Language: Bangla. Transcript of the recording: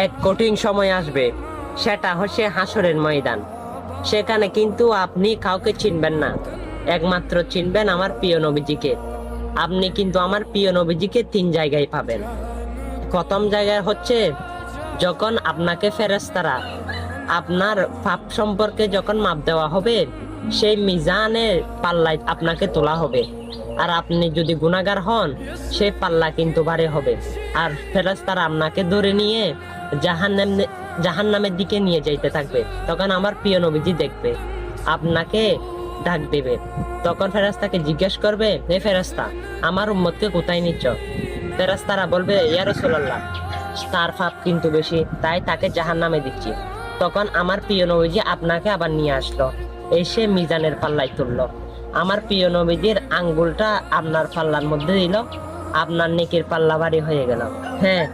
এক কঠিন সময় আসবে, সেটা হচ্ছে হাসরের ময়দান। সেখানে কিন্তু আপনি কাউকে চিনবেন না, একমাত্র চিনবেন আমার প্রিয় নবীজিকে। আপনি কিন্তু আমার প্রিয় নবীজিকে তিন জায়গায় পাবেন। প্রথম জায়গায় হচ্ছে যখন আপনাকে ফেরেশতারা আপনার পাপ সম্পর্কে যখন মাপ দেওয়া হবে, সেই মিজানের পাল্লায় আপনাকে তোলা হবে। আর আপনি যদি গুনাহগার হন, সেই পাল্লা কিন্তু ভারী হবে। আর ফেরেশতারা আপনাকে ধরে নিয়ে জাহান্নামের দিকে নিয়ে যাইতে থাকবে। তখন আমার প্রিয় নবীজি দেখবে, আপনাকে ডাক দেবে। তখন ফেরেশতাকে জিজ্ঞেস করবে, হে ফেরেশতা, আমার উম্মতকে কোথায় নিচ্ছ? ফেরেশতারা বলবে, ইয়া রাসূলুল্লাহ, তার পাপ কিন্তু বেশি, তাই তাকে জাহান্নামে দিচ্ছি। তখন আমার প্রিয় নবীজি আপনাকে আবার নিয়ে আসলো, এসে মিজানের পাল্লায় তুললো। আমার প্রিয় নবীজির আঙ্গুলটা আপনার পাল্লার মধ্যে দিল, আপনার নেকির পাল্লা ভারী হয়ে গেল। হ্যাঁ,